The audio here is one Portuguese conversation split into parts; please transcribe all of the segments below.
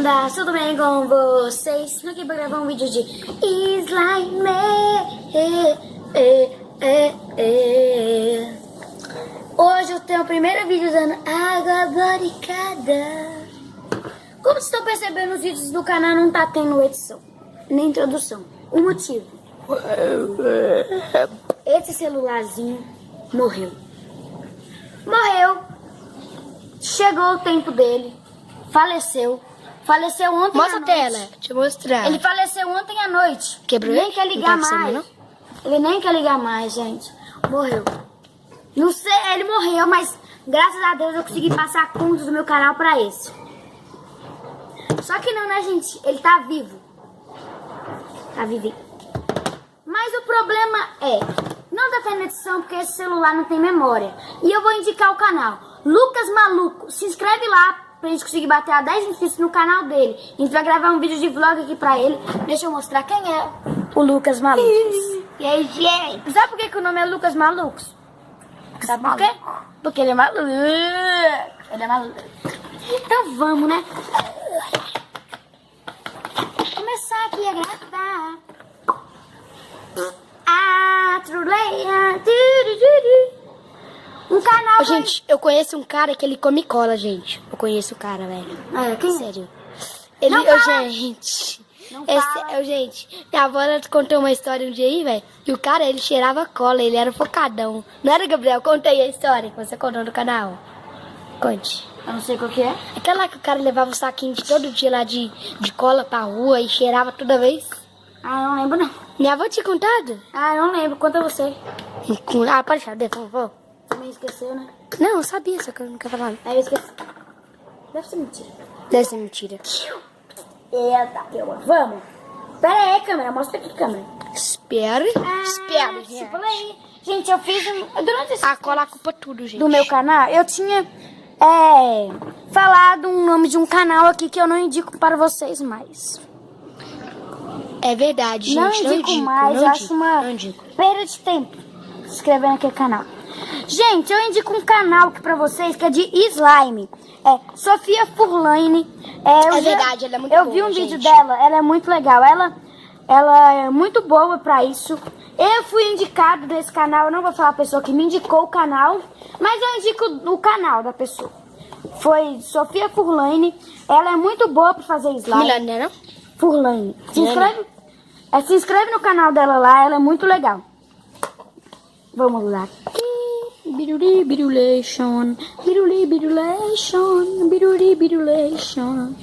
lindas, tudo bem com vocês? Estou aqui para gravar um vídeo de slime. Hoje eu tenho o primeiro vídeo usando água boricada. Como vocês estão percebendo, os vídeos do canal não tá tendo edição, nem introdução. O motivo: esse celularzinho morreu. Chegou o tempo dele. Faleceu ontem Mostra à a noite. tela, deixa eu mostrar. Ele faleceu ontem à noite. Quebrou Nem ele? quer Não ligar tá funcionando, mais. Ele nem quer ligar mais, gente. Morreu. Não sei, ele morreu, mas graças a Deus eu consegui passar contas do meu canal pra esse. Só que não, né, gente? Ele tá vivo. Tá vivinho. Mas o problema é, não tá tendo edição porque esse celular não tem memória. E eu vou indicar o canal Lucas Maluco. Se inscreve lá pra gente conseguir bater a 10 inscritos no canal dele. A gente vai gravar um vídeo de vlog aqui pra ele. Deixa eu mostrar quem é o Lucas Maluco. E aí, gente? Sabe por que o nome é Lucas Malucos? Sabe por quê? Porque ele é maluco. Ele é maluco. Então vamos, né? Começar aqui a gravar. Truleia. Um canal. Gente, eu conheço um cara que ele come cola, gente. Eu conheço o cara, velho. Quem? Sério. Ele, Não fala. gente. Não Esse, gente, minha avó ela contou uma história um dia aí, velho. E o cara, ele cheirava cola, ele era focadão. Não era, Gabriel? Conta aí a história que você contou no canal. Conte. Eu não sei qual que é. Aquela lá que o cara levava um saquinho de todo dia lá de cola pra rua e cheirava toda vez. Ah, eu não lembro não. Minha avó tinha contado? Ah, eu não lembro. Conta você. Ah, pode deixar, por favor. Também esqueceu, né? Não, eu sabia, só que eu não quero falar. Aí eu esqueci. Deve ser mentira. Deve ser mentira. Eita, vamos. Pera aí, câmera. Mostra aqui, câmera. Espera, espera, Tipo, gente. aí. Gente, eu fiz durante esse A cola culpa tudo, gente. do meu canal, eu tinha falado um nome de um canal aqui que eu não indico para vocês mais. É verdade, Não gente. indico mais, não eu acho indico, uma não indico. perda de tempo se inscrever naquele canal. Gente, eu indico um canal aqui pra vocês que é de slime. É Sofia Furlane. Verdade, ela é muito Eu boa, vi um gente. vídeo dela, ela é muito legal. Ela é muito boa pra isso. Eu fui indicado desse canal, eu não vou falar a pessoa que me indicou o canal, mas eu indico o canal da pessoa. Foi Sofia Furlane. Ela é muito boa pra fazer slime. Milano, né, não? Furlane. Se inscreve no canal dela lá, ela é muito legal. Vamos lá. Biruli, birulation. Biruli, birulation. Biruli, birulation.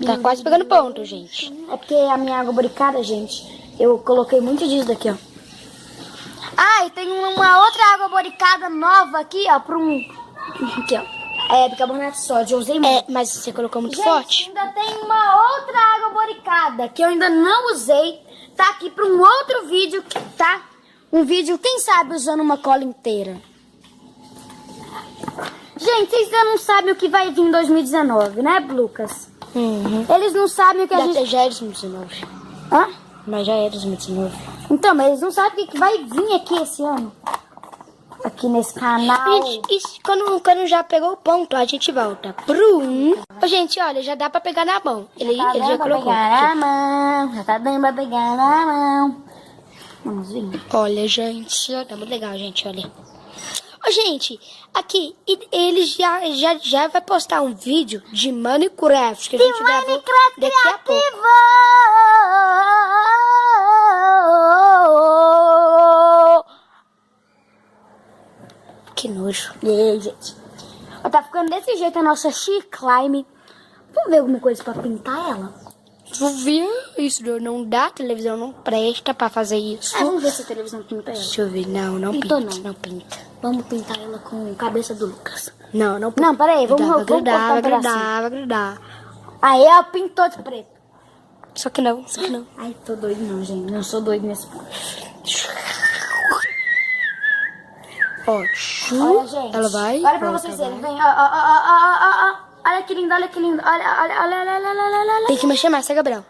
Tá quase pegando ponto, gente. É porque a minha água boricada, gente, eu coloquei muito disso daqui, ó. Ah, e tem uma outra água boricada nova aqui, ó, pra um... Aqui, ó. É bicarbonato de sódio, eu usei muito. Mas você colocou muito Gente, forte. ainda tem uma outra água boricada que eu ainda não usei. Tá aqui para um outro vídeo, tá? Um vídeo, quem sabe, usando uma cola inteira. Gente, vocês ainda não sabem o que vai vir em 2019, né, Lucas? Uhum. Eles não sabem o que a gente... Já é 2019. Hã? Mas já é 2019. Então, mas eles não sabem o que vai vir aqui esse ano. Aqui nesse canal. Gente, e quando já pegou o ponto, a gente volta pro 1. Ô, gente, olha, já dá pra pegar na mão. Ele Tá já dando pra colocou. pegar na mão. Já tá dando pra pegar na mão. Vamos ver. Olha, gente, tá muito legal, gente, olha. Ô, gente, aqui, ele já vai postar um vídeo de Minecraft que a gente gravou daqui a pouco. Que nojo. E aí, gente? Tá ficando desse jeito a nossa She-Climb. Vamos ver alguma coisa pra pintar ela? Tu viu? Isso não dá, a televisão não presta pra fazer isso. Vamos ver se a televisão pinta ela. Deixa eu ver, não Pintou, pinta, não. não pinta. Vamos pintar ela com a cabeça do Lucas. Não pinta. Não, peraí, vamos cortar um vai pedacinho. grudar. Aí, ó, pintou de preto. Só que não. Ai, tô doido não, gente. Não sou doido nesse ponto. Ó, Olha, gente. ela vai. Olha pra vocês verem. Vem, ó. Olha que lindo, olha que lindo. Olha. Tem que mexer mais, tá, Gabriel?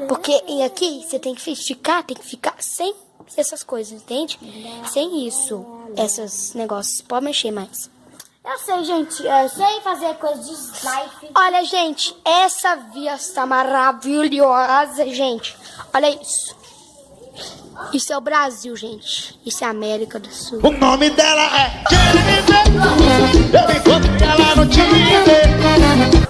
Porque aqui você tem que esticar, tem que ficar sem essas coisas, entende? Sem isso, esses negócios. Pode mexer mais. Eu sei, gente. Eu sei fazer coisa de slime. Olha, gente, essa vista tá maravilhosa, gente. Olha isso. Isso é o Brasil, gente. Isso é a América do Sul. O nome dela é Jennifer. Eu encontrei ela no Tinder.